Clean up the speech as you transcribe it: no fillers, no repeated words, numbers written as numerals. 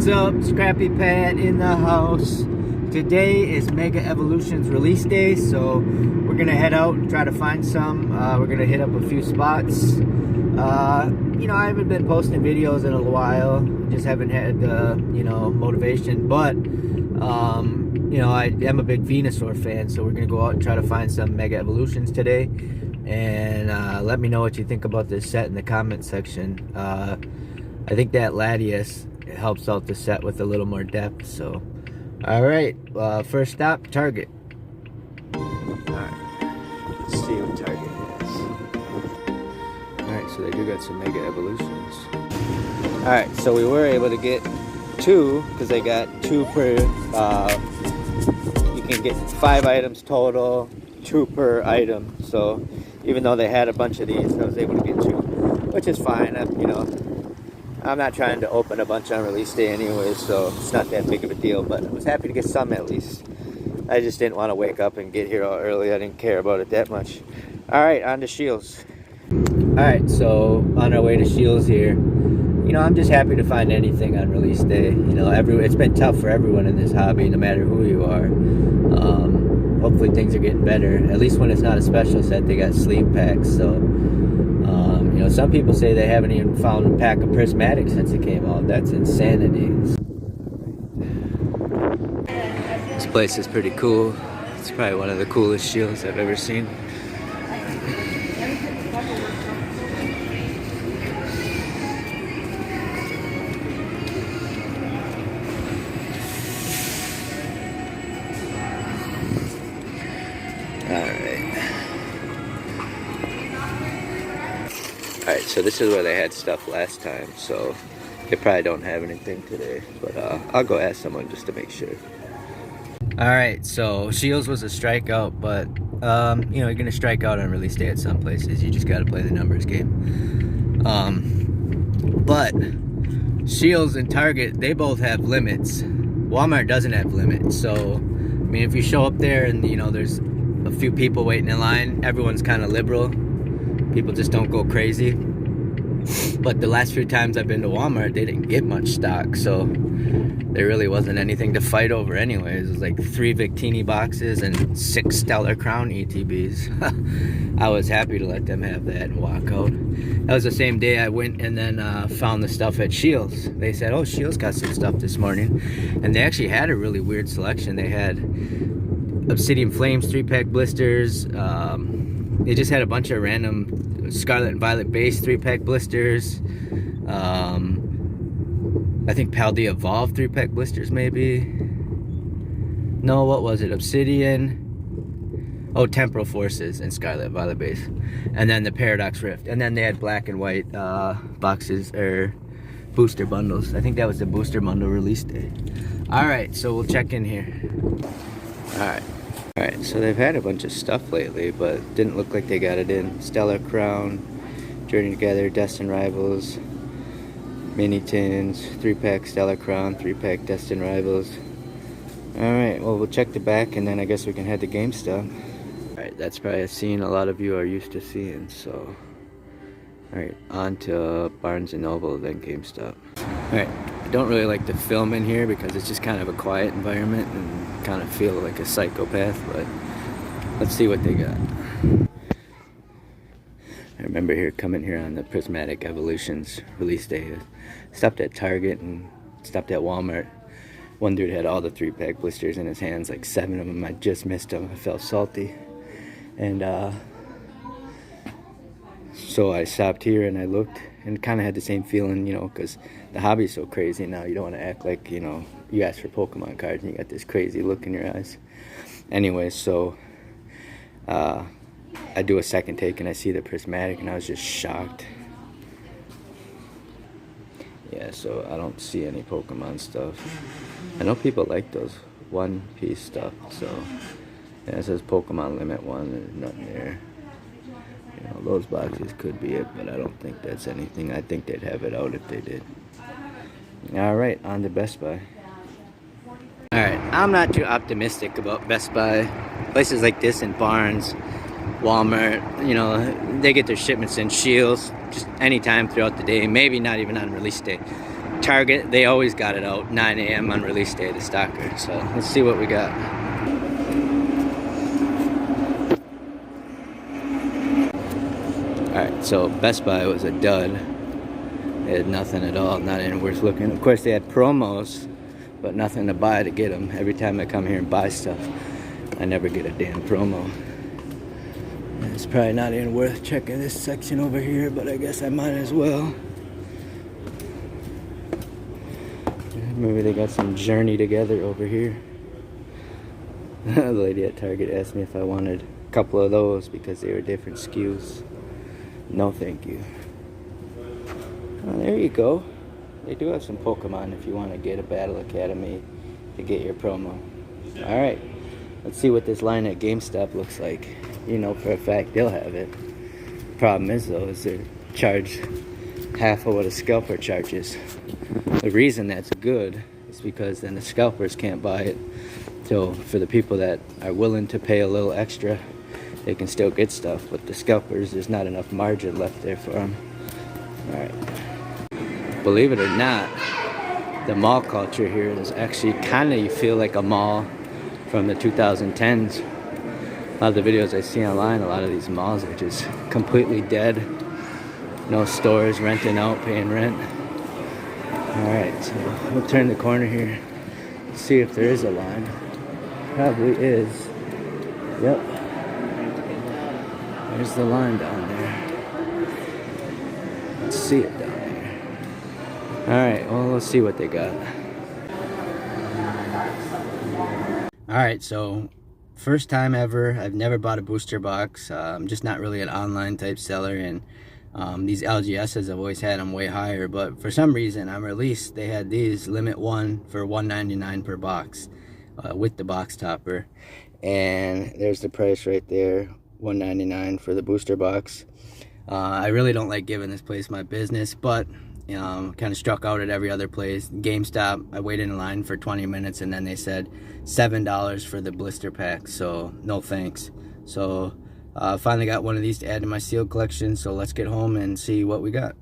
What's up? Scrappy Pat in the house. Today is Mega Evolutions release day, so we're gonna head out and try to find some. We're gonna hit up a few spots. I haven't been posting videos in a while. Just haven't had motivation. But I am a big Venusaur fan, so we're gonna go out and try to find some Mega Evolutions today. And let me know what you think about this set in the comment section. I think that Latias helps out the set with a little more depth. So, all right, first stop, Target. All right, let's see what Target has. All right, so they do got some Mega Evolutions. All right, so we were able to get two because they got two per. You can get 5 items total, 2 per item. So even though they had a bunch of these, I was able to get 2, which is fine. I'm not trying to open a bunch on release day anyway, so it's not that big of a deal, but I was happy to get some at least. I just didn't want to wake up and get here all early. I didn't care about it that much. All right, on to Shields. All right, so on our way to Shields here. I'm just happy to find anything on release day. It's been tough for everyone in this hobby, no matter who you are. Hopefully things are getting better. At least when it's not a special set, they got sleeve packs, so... some people say they haven't even found a pack of prismatic since it came out. That's insanity. This place is pretty cool. It's probably one of the coolest Shields I've ever seen. Alright, so this is where they had stuff last time, so they probably don't have anything today, but I'll go ask someone just to make sure. Alright, so Shields was a strikeout, but you're gonna strike out on release day at some places. You just gotta play the numbers game. But Shields and Target, they both have limits. Walmart doesn't have limits, so if you show up there and there's a few people waiting in line, everyone's kind of liberal. People just don't go crazy. But the last few times I've been to Walmart, they didn't get much stock, so there really wasn't anything to fight over anyways. It was like 3 Victini boxes and 6 Stellar Crown ETBs. I was happy to let them have that and walk out. That was the same day I went and then found the stuff at Shields. They said, oh, Shields got some stuff this morning. And they actually had a really weird selection. They had Obsidian Flames 3-pack blisters. They just had a bunch of random Scarlet and Violet base 3-pack blisters. I think Paldea Evolved 3-pack blisters maybe. No, what was it? Obsidian. Oh, Temporal Forces and Scarlet and Violet base. And then the Paradox Rift. And then they had black and white boxes or booster bundles. I think that was the booster bundle release day. Alright, so we'll check in here. Alright, so they've had a bunch of stuff lately, but didn't look like they got it in. Stellar Crown, Journey Together, Destined Rivals, Mini Tins, 3-pack Stellar Crown, 3-pack Destined Rivals. Alright, well, we'll check the back and then I guess we can head to GameStop. Alright, that's probably a scene a lot of you are used to seeing, so... Alright, on to Barnes & Noble, then GameStop. Alright, I don't really like to film in here because it's just kind of a quiet environment and kind of feel like a psychopath, but let's see what they got. I remember coming here on the Prismatic Evolutions release day. I stopped at Target and stopped at Walmart. One dude had all the 3-pack blisters in his hands, like 7 of them. I just missed them. I felt salty. And so I stopped here and I looked and kind of had the same feeling, because the hobby's so crazy now. You don't want to act like, you ask for Pokemon cards and you got this crazy look in your eyes. Anyway, so I do a second take and I see the Prismatic and I was just shocked. Yeah, so I don't see any Pokemon stuff. I know people like those one-piece stuff, so yeah, it says Pokemon Limit 1, there's nothing there. Those boxes could be it, but I don't think that's anything. I think they'd have it out if they did. Alright, on to Best Buy. Alright, I'm not too optimistic about Best Buy. Places like this in Barnes, Walmart, they get their shipments in Shields just anytime throughout the day, maybe not even on release day. Target, they always got it out 9 a.m. on release day, the stocker. So let's see what we got. Alright, so Best Buy was a dud. They had nothing at all, not even worth looking. Of course, they had promos, but nothing to buy to get them. Every time I come here and buy stuff, I never get a damn promo. It's probably not even worth checking this section over here, but I guess I might as well. Maybe they got some Journey Together over here. The lady at Target asked me if I wanted a couple of those because they were different SKUs. No, thank you. Oh, there you go. They do have some Pokemon if you want to get a Battle Academy to get your promo. Alright, let's see what this line at GameStop looks like. You know for a fact they'll have it. Problem is though, is they're charged half of what a scalper charges. The reason that's good is because then the scalpers can't buy it. So for the people that are willing to pay a little extra, they can still get stuff, but the scalpers, there's not enough margin left there for them. Alright. Believe it or not, the mall culture here is actually kind of, you feel like a mall from the 2010s. A lot of the videos I see online, a lot of these malls are just completely dead. No stores, renting out, paying rent. Alright, so we'll turn the corner here, see if there is a line. Probably is. Yep. There's the line down there. Let's see it down there. Alright, well, let's see what they got. Alright, so first time ever. I've never bought a booster box. I'm just not really an online type seller, and these LGSs, I've always had them way higher, but for some reason on release they had these limit one for $1.99 per box with the box topper, and there's the price right there, $1.99 for the booster box. I really don't like giving this place my business, but kind of struck out at every other place. GameStop, I waited in line for 20 minutes and then they said $7 for the blister pack, so no thanks. So finally got one of these to add to my sealed collection, so let's get home and see what we got.